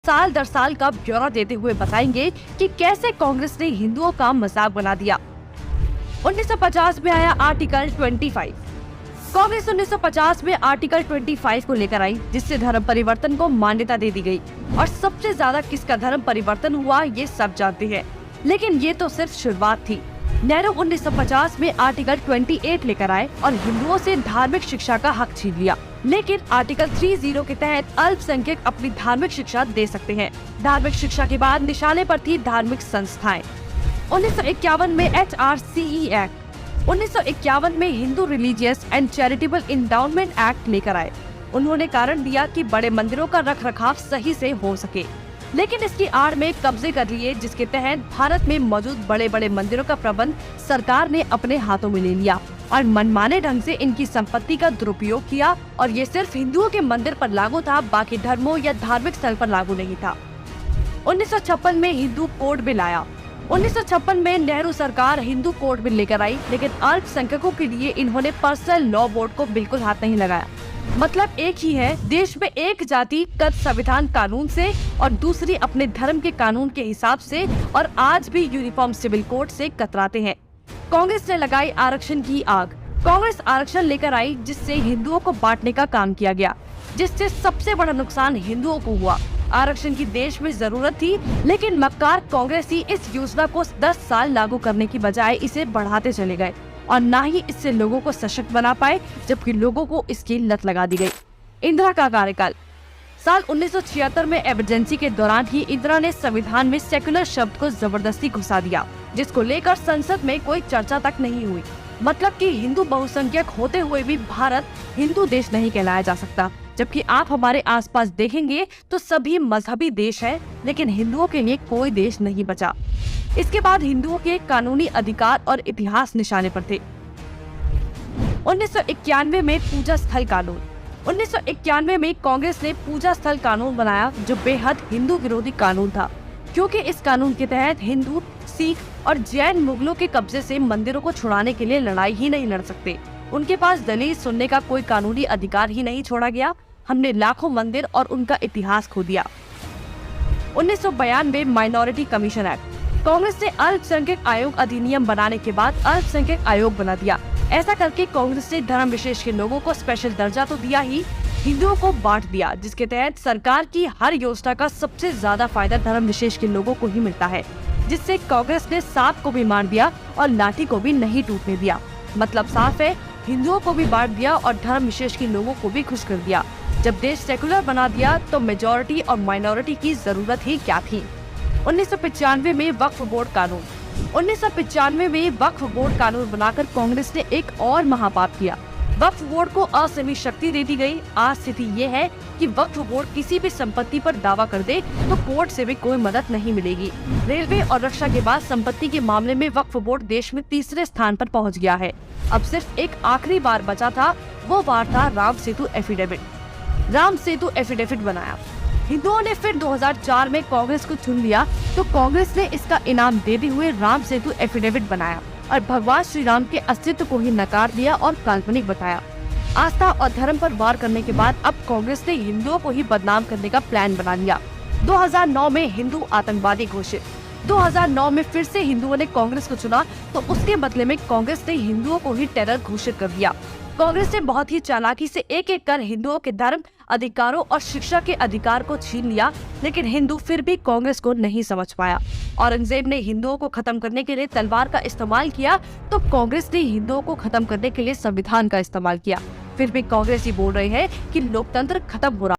साल दर साल का ब्यौरा देते हुए बताएंगे कि कैसे कांग्रेस ने हिंदुओं का मजाक बना दिया। 1950 में आया आर्टिकल 25। कांग्रेस 1950 में आर्टिकल 25 को लेकर आई, जिससे धर्म परिवर्तन को मान्यता दे दी गई। और सबसे ज्यादा किसका धर्म परिवर्तन हुआ ये सब जानते हैं, लेकिन ये तो सिर्फ शुरुआत थी। नेहरू 1950 में आर्टिकल 28 लेकर आए और हिंदुओं से धार्मिक शिक्षा का हक छीन लिया। लेकिन आर्टिकल 30 के तहत अल्पसंख्यक अपनी धार्मिक शिक्षा दे सकते हैं। धार्मिक शिक्षा के बाद निशाने पर थी धार्मिक संस्थाएं। 1951 में HRCE एक्ट, 1951 में Hindu religious and charitable endowment act लेकर आए। उन्होंने कारण दिया कि बड़े मंदिरों का रखरखाव सही से हो सके, लेकिन इसकी आड़ में कब्जे कर लिए, जिसके तहत भारत में मौजूद बड़े बड़े मंदिरों का प्रबंध सरकार ने अपने हाथों में ले लिया और मनमाने ढंग से इनकी संपत्ति का दुरुपयोग किया। और ये सिर्फ हिंदुओं के मंदिर पर लागू था, बाकी धर्मों या धार्मिक स्थल पर लागू नहीं था। 1956 में हिंदू कोड बिल आया। 1956 में नेहरू सरकार हिंदू कोड बिल लेकर आई, लेकिन अल्पसंख्यकों के लिए इन्होंने पर्सनल लॉ बोर्ड को बिल्कुल हाथ नहीं लगाया। मतलब एक ही है, देश में एक जाति कद संविधान कानून से और दूसरी अपने धर्म के कानून के हिसाब से, और आज भी यूनिफॉर्म सिविल कोड से कतराते हैं। कांग्रेस ने लगाई आरक्षण की आग। कांग्रेस आरक्षण लेकर आई, जिससे हिंदुओं को बांटने का काम किया गया, जिससे सबसे बड़ा नुकसान हिंदुओं को हुआ। आरक्षण की देश में जरूरत थी, लेकिन मक्कार कांग्रेसी इस योजना को 10 साल लागू करने की बजाय इसे बढ़ाते चले गए और न ही इससे लोगों को सशक्त बना पाए, जबकि लोगों को इसकी लत लगा दी गई। इंदिरा का कार्यकाल। साल 1976 में इमरजेंसी के दौरान ही इंदिरा ने संविधान में सेक्युलर शब्द को जबरदस्ती घुसा दिया, जिसको लेकर संसद में कोई चर्चा तक नहीं हुई। मतलब कि हिंदू बहुसंख्यक होते हुए भी भारत हिंदू देश नहीं कहलाया जा सकता, जबकि आप हमारे आसपास देखेंगे तो सभी मजहबी देश हैं, लेकिन हिंदुओं के लिए कोई देश नहीं बचा। इसके बाद हिंदुओं के कानूनी अधिकार और इतिहास निशाने पर थे। 1991 में पूजा स्थल कानून। 1991 में कांग्रेस ने पूजा स्थल कानून बनाया, जो बेहद हिंदू विरोधी कानून था, क्योंकि इस कानून के तहत हिंदू, सिख और जैन मुगलों के कब्जे से मंदिरों को छुड़ाने के लिए लड़ाई ही नहीं लड़ सकते। उनके पास दलील सुनने का कोई कानूनी अधिकार ही नहीं छोड़ा गया। हमने लाखों मंदिर और उनका इतिहास खो दिया। 1992 माइनॉरिटी कमीशन एक्ट। कांग्रेस ने अल्पसंख्यक आयोग अधिनियम बनाने के बाद अल्पसंख्यक आयोग बना दिया। ऐसा करके कांग्रेस ने धर्म विशेष के लोगों को स्पेशल दर्जा तो दिया ही, हिंदुओं को बांट दिया, जिसके तहत सरकार की हर योजना का सबसे ज्यादा फायदा धर्म विशेष के लोगों को ही मिलता है, जिससे कांग्रेस ने सांप को भी मार दिया और लाठी को भी नहीं टूटने दिया। मतलब साफ है, हिंदुओं को भी बांट दिया और धर्म विशेष के लोगों को भी खुश कर दिया। जब देश सेकुलर बना दिया तो मेजॉरिटी और माइनॉरिटी की जरूरत ही क्या थी। 1995 में वक्फ बोर्ड कानून। 1995 में वक्फ बोर्ड कानून बनाकर कांग्रेस ने एक और महापाप किया। वक्फ बोर्ड को असीमित शक्ति दे दी गई। आज स्थिति ये है कि वक्फ बोर्ड किसी भी संपत्ति पर दावा कर दे तो कोर्ट से भी कोई मदद नहीं मिलेगी। रेलवे और रक्षा के बाद संपत्ति के मामले में वक्फ बोर्ड देश में तीसरे स्थान पर पहुंच गया है। अब सिर्फ एक आखिरी बार बचा था, वो बार था राम सेतु एफिडेविट। राम सेतु एफिडेविट बनाया। हिंदुओं ने फिर 2004 में कांग्रेस को चुन लिया, तो कांग्रेस ने इसका इनाम देते हुए राम सेतु एफिडेविट बनाया और भगवान श्री राम के अस्तित्व को ही नकार दिया और काल्पनिक बताया। आस्था और धर्म पर वार करने के बाद अब कांग्रेस ने हिंदुओं को ही बदनाम करने का प्लान बना लिया। 2009 में हिंदू आतंकवादी घोषित। 2009 में फिर से हिंदुओं ने कांग्रेस को चुना, तो उसके बदले में कांग्रेस ने हिंदुओं को ही टेरर घोषित कर दिया। कांग्रेस ने बहुत ही चालाकी से एक एक कर हिंदुओं के धर्म, अधिकारों और शिक्षा के अधिकार को छीन लिया, लेकिन हिंदू फिर भी कांग्रेस को नहीं समझ पाया। औरंगजेब ने हिंदुओं को खत्म करने के लिए तलवार का इस्तेमाल किया, तो कांग्रेस ने हिंदुओं को खत्म करने के लिए संविधान का इस्तेमाल किया। फिर भी कांग्रेस ही बोल रहे हैं कि लोकतंत्र खत्म हो रहा